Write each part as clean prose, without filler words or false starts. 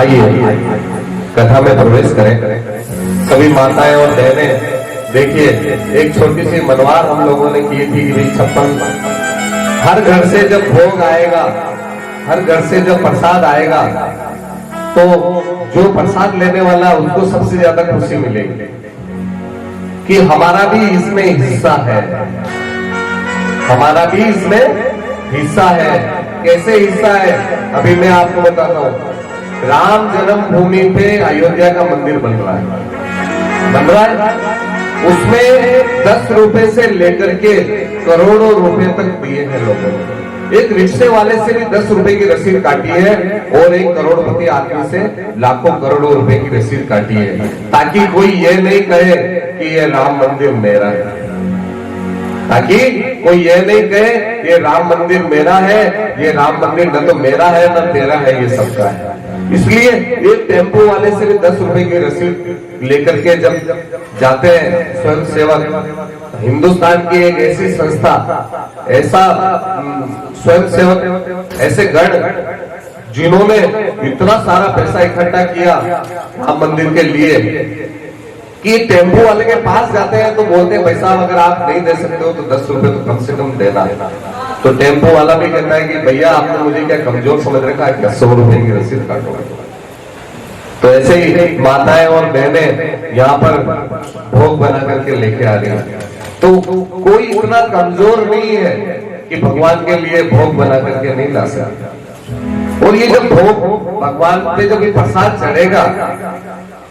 आइए कथा में प्रवेश करें। सभी माताएं और बहनें देखिए, एक छोटी सी मनवार हम लोगों ने की थी कि भाई 56 हर घर से जब भोग आएगा, हर घर से जब प्रसाद आएगा, तो जो प्रसाद लेने वाला उसको सबसे ज्यादा खुशी मिलेगी कि हमारा भी इसमें हिस्सा है, हमारा भी इसमें हिस्सा है। कैसे हिस्सा है? अभी मैं आपको बताता हूं। राम जन्मभूमि पे अयोध्या का मंदिर बन रहा है, उसमें 10 रुपए से लेकर के करोड़ों रुपए तक दिए हैं लोगों ने। एक रिक्शे वाले से भी 10 रुपए की रसीद काटी है और एक करोड़पति आदमी से लाखों करोड़ों रुपए की रसीद काटी है, ताकि कोई ये नहीं कहे कि ये राम मंदिर मेरा है, ताकि कोई ये नहीं कहे ये राम मंदिर मेरा है, ये राम मंदिर न तो मेरा है न तेरा है, ये सबका है। इसलिए एक टेम्पो वाले से भी 10 रुपए की रसीद लेकर के जब जाते हैं स्वयं सेवक, हिंदुस्तान की एक ऐसी संस्था, ऐसा स्वयं सेवक, ऐसे गण जिन्होंने इतना सारा पैसा इकट्ठा किया राम मंदिर के लिए कि टेम्पो वाले के पास जाते हैं तो बोलते हैं भाई साहब अगर आप नहीं दे सकते हो तो 10 रुपए तो कम से कम देना है। तो टेम्पो वाला भी कहता है कि भैया आपने मुझे क्या कमजोर समझ रखा है, 100 रुपए की रसीद काटो। तो ऐसे ही माताएं और बहनें यहाँ पर भोग बना करके लेके आ रही हैं। तो कोई इतना कमजोर नहीं है कि भगवान के लिए भोग बना करके नहीं ला सकता। और ये जब भोग भगवान पे जब ये प्रसाद चढ़ेगा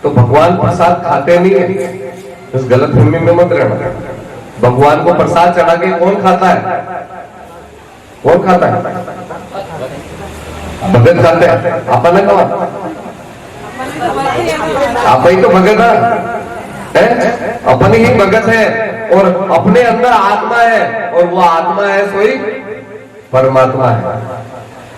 तो भगवान प्रसाद खाते नहीं है, इस गलत फहमी में मत रहना। भगवान को प्रसाद चढ़ा के कौन खाता है? कौन खाता है? भगत खाते हैं। अपन ने कहा आप ही तो भगत है, अपन ही भगत है और अपने अंदर आत्मा है और वो आत्मा है सोई परमात्मा है।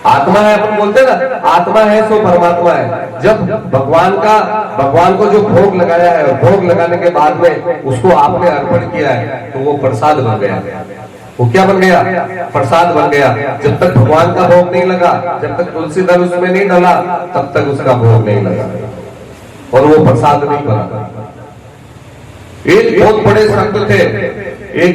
आत्मा है, अपन बोलते हैं ना आत्मा है सो परमात्मा है। जब भगवान को जो भोग लगाया है और भोग लगाने के बाद में उसको आपने अर्पण किया है तो वो प्रसाद बन गया। वो क्या बन गया? प्रसाद बन गया। जब तक भगवान का भोग नहीं लगा, जब तक तुलसी दल उसमें नहीं डला, तब तक उसका भोग नहीं लगा और वो प्रसाद नहीं बना। एक बहुत बड़े संत थे, एक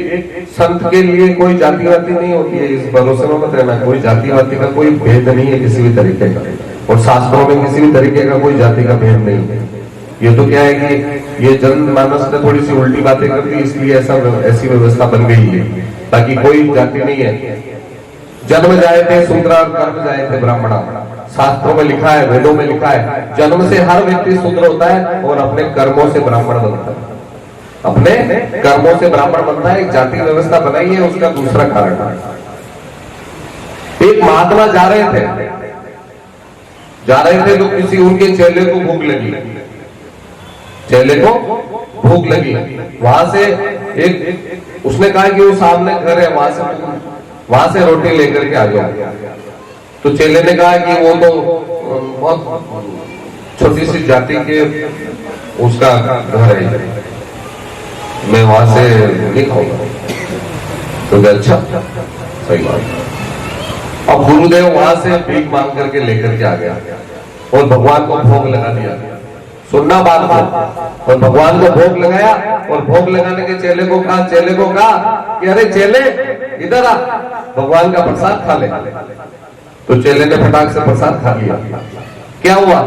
संत के लिए कोई जाति वाति नहीं होती है, इस भरोसे में मत रहना। कोई जाति वाति का कोई भेद नहीं है किसी भी तरीके का, और शास्त्रों में किसी भी तरीके का कोई जाति का भेद नहीं है। ये तो क्या है कि ये जनमानस ने थोड़ी सी उल्टी बातें कर दी, इसलिए ऐसी व्यवस्था बन गई है, ताकि कोई जाति नहीं है। जन्म जाए थे शूद्र और कर्म जाए थे ब्राह्मण। शास्त्रों में लिखा है, वेदों में लिखा है, जन्म से हर व्यक्ति शूद्र होता है और अपने कर्मों से ब्राह्मण बनता है। अपने कर्मों से ब्राह्मण बनता है। एक जाति व्यवस्था बनाई है, उसका दूसरा कारण है। एक महात्मा जा रहे थे तो किसी उनके चेले को भूख लगी, चेले को भूख लगी। वहां से एक उसने कहा कि वो सामने घर है, वहां से रोटी लेकर के आ जाओ। तो चेले ने कहा कि वो तो बहुत छोटी सी जाति के उसका घर है, मैं वहां से नहीं खाऊंगा। तो अच्छा सही बात। अब गुरुदेव वहां से भीख मांग करके लेकर के आ गया और भगवान को भोग लगा दिया। सुनना बात को, और भगवान को भोग लगाया और भोग लगाने के चेले को कहा कि अरे चेले इधर आ, भगवान का प्रसाद खा ले। तो चेले ने फटाक से प्रसाद खा लिया। क्या हुआ?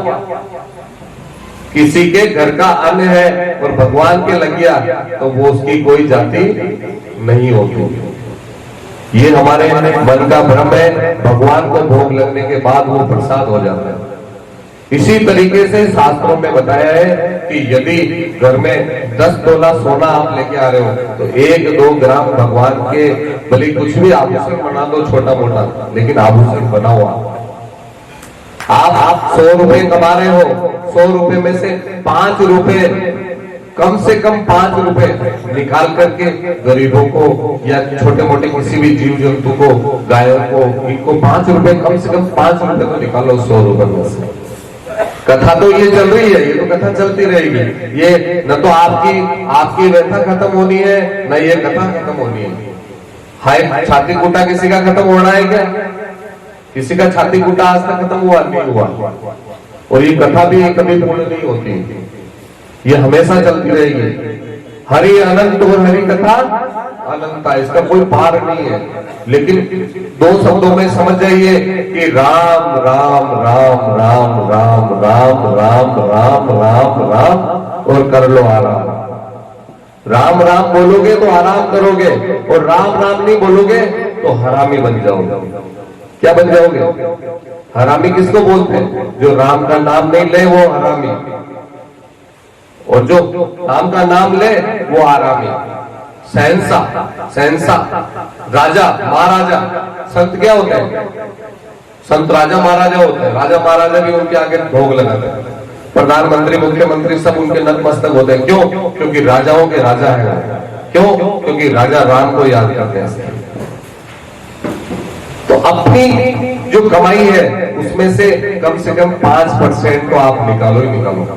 किसी के घर का अन्न है और भगवान के लग गया तो वो उसकी कोई जाति नहीं होगी। ये हमारे मन का भ्रम है। भगवान को भोग लगने के बाद वो प्रसाद हो जाता है। इसी तरीके से शास्त्रों में बताया है कि यदि घर में 10 तोला सोना आप लेके आ रहे हो तो 1-2 ग्राम भगवान के, भले कुछ भी आभूषण बना दो छोटा मोटा, लेकिन आभूषण बना हुआ। आप 100 रुपए कमा रहे हो, 100 रुपए में से 5 रुपए, कम से कम 5 रुपए निकाल करके गरीबों को या छोटे मोटे किसी भी जीव जंतु को, गायों को, इनको 5 रुपए, कम से कम 5 रुपए तो निकालो 100 रुपए में से। कथा तो ये चल रही है, ये तो कथा चलती रहेगी। ये न तो आपकी व्यथा खत्म होनी है, न ये कथा खत्म होनी है। हाय छाती कूटा किसी का खत्म होना है क्या? किसी का छाती कूटा आज तक खत्म हुआ नहीं हुआ। और ये कथा भी कभी पूर्ण नहीं होती, ये हमेशा चलती रहेगी। हरि अनंत और हरि कथा अनंता, इसका कोई पार नहीं है। लेकिन दो शब्दों में समझ जाइए कि राम राम राम राम राम राम राम राम राम राम और कर लो आराम। राम राम बोलोगे तो आराम करोगे, और राम राम नहीं बोलोगे तो हरामी बन जाओगे। क्या बन जाओगे? हरामी किसको बोलते हैं? जो राम का नाम नहीं ले वो हरामी, और जो राम का नाम ले वो आरामी। शहंशाह, राजा महाराजा। संत क्या होते हैं? संत राजा महाराजा होते हैं। राजा महाराजा भी उनके आगे भोग लगाते हैं। प्रधानमंत्री मुख्यमंत्री सब उनके नतमस्तक होते हैं। क्यों? क्योंकि राजाओं के राजा है। क्यों? क्योंकि राजा राम को याद करते हैं। तो अपनी जो कमाई है उसमें से कम 5% तो आप निकालो ही निकालो।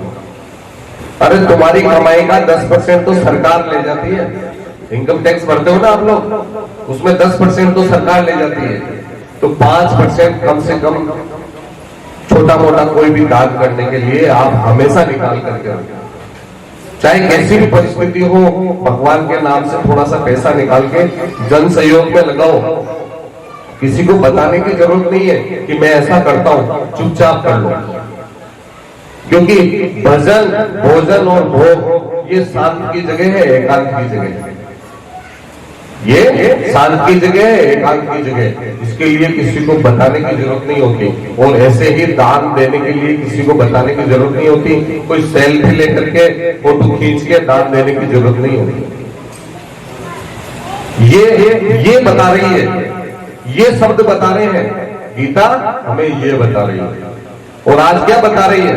अरे तुम्हारी कमाई का 10% तो सरकार ले जाती है। इनकम टैक्स भरते हो ना आप लोग, उसमें 10% तो सरकार ले जाती है। तो 5% कम से कम छोटा मोटा कोई भी दान करने के लिए आप हमेशा निकाल करके रखें। चाहे कैसी भी परिस्थिति हो, भगवान के नाम से थोड़ा सा पैसा निकाल के जन सहयोग में लगाओ। किसी को बताने की जरूरत नहीं है कि मैं ऐसा करता हूं, चुपचाप कर लो। क्योंकि भजन, भोजन और भोग ये शांत की जगह है, एकांत की जगह है। ये शांत की जगह है, एकांत की जगह है। इसके लिए किसी को बताने की जरूरत नहीं होती। और ऐसे ही दान देने के लिए किसी को बताने की जरूरत नहीं होती। कोई सेल्फी लेकर के फोटो खींच के दान देने की जरूरत नहीं होती। ये बता रही है, ये शब्द बता रहे हैं। गीता हमें ये बता रही है। और आज क्या बता रही है?